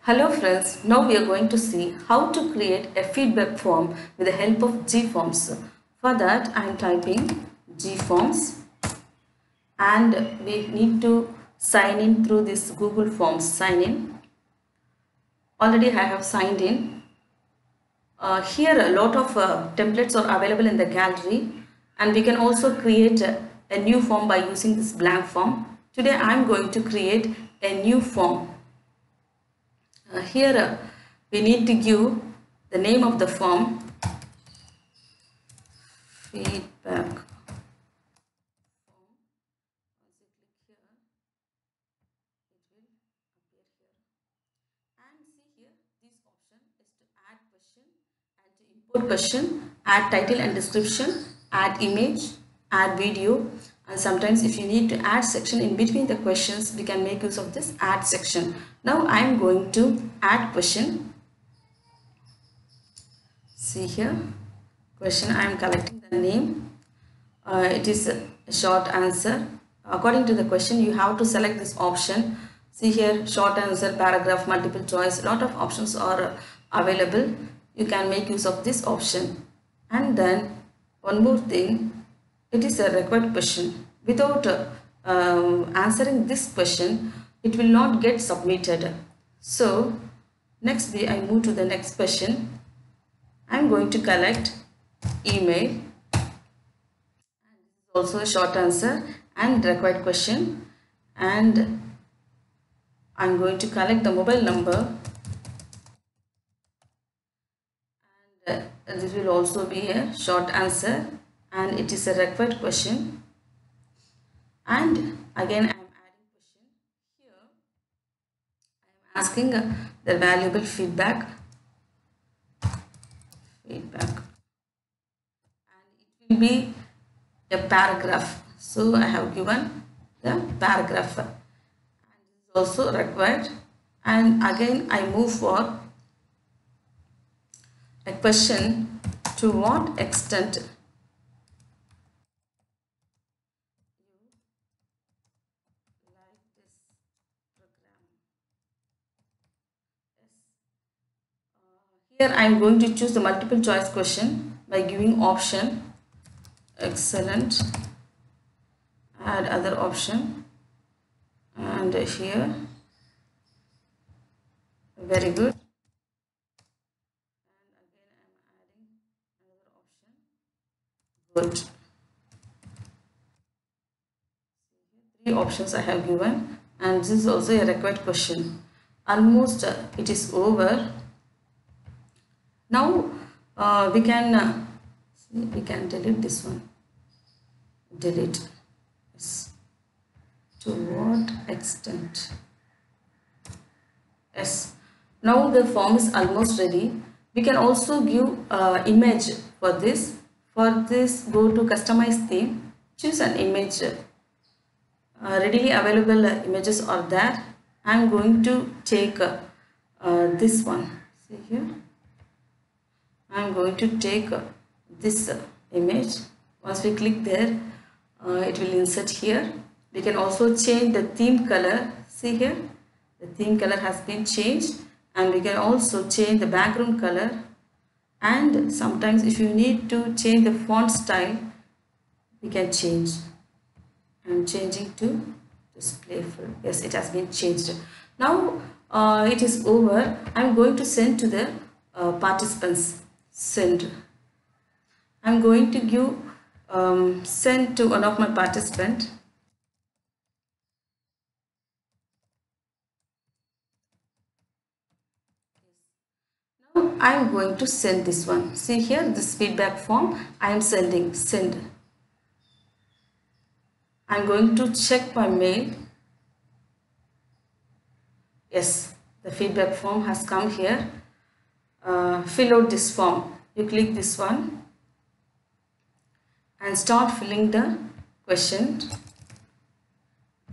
Hello friends, now we are going to see how to create a feedback form with the help of gforms. For that I am typing gforms and we need to sign in through this Google Forms sign in. Already I have signed in. Here a lot of templates are available in the gallery and we can also create a new form by using this blank form. Today I am going to create a new form. Here we need to give the name of the form feedback form. Once you click here, it will appear here. And see here, this option is to add question and to import question, add title and description, add image, add video, and sometimes if you need to add section in between the questions, we can make use of this add section. Now I am going to add question. See here, question, I am collecting the name. It is a short answer. According to the question, you have to select this option. See here, short answer, paragraph, multiple choice, lot of options are available. You can make use of this option. And then one more thing, it is a required question. Without answering this question, it will not get submitted. So next I move to the next question. I am going to collect email, also a short answer and required question, and I'm going to collect the mobile number, and this will also be a short answer and it is a required question. And again I am adding question here. I am asking the valuable feedback, and it will be a paragraph. So I have given the paragraph and this is also required. And again I move for a question: to what extent you like this program? Yes. Here I am going to choose the multiple choice question by giving option excellent, add other option, and here very good, and again I am adding another option good. Three options I have given, and this is also a required question. Almost it is over. Now we can delete this one. Delete. Yes. To what extent? Yes. Now the form is almost ready. We can also give image for this. For this, go to customize theme. Choose an image. Readily available images are there. I am going to take this one. See here. I am going to take this image. Once we click there, it will insert here. We can also change the theme color. See here, the theme color has been changed, and we can also change the background color. And sometimes if you need to change the font style, we can change. I am changing to display full. Yes, it has been changed. Now it is over. I am going to send to the participants. Send. I am going to give send to one of my participants. Now I am going to send this one. See here, this feedback form I am sending. Send. I am going to check my mail. Yes, the feedback form has come here. Fill out this form. You click this one and start filling the question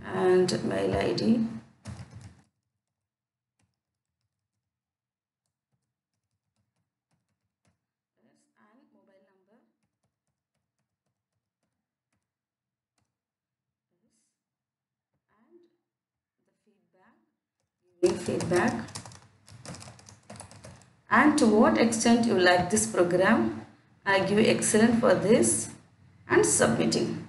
and mail ID. Yes, and mobile number. Yes, and the feedback. Giving feedback. and to what extent you like this program. I give excellent for this and submitting.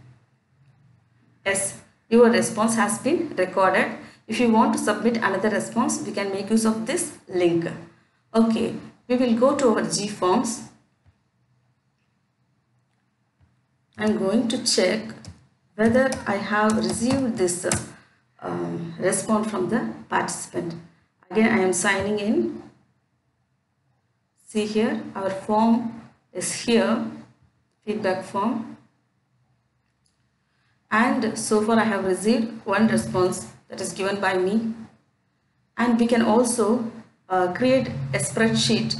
Yes, your response has been recorded. If you want to submit another response, we can make use of this link. Okay, we will go to our gforms. I'm going to check whether I have received this response from the participant. Again, I am signing in. See here, our form is here, feedback form. And so far I have received one response that is given by me. And we can also create a spreadsheet.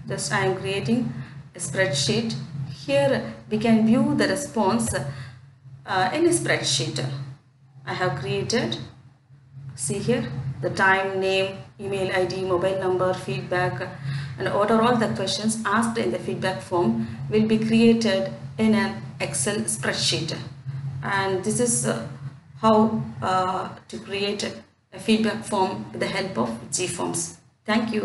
Just I am creating a spreadsheet. Here we can view the response in a spreadsheet. I have created, see here, the time, name, email ID, mobile number, feedback, and what are all the questions asked in the feedback form will be created in an Excel spreadsheet. And this is how to create a feedback form with the help of gforms. Thank you.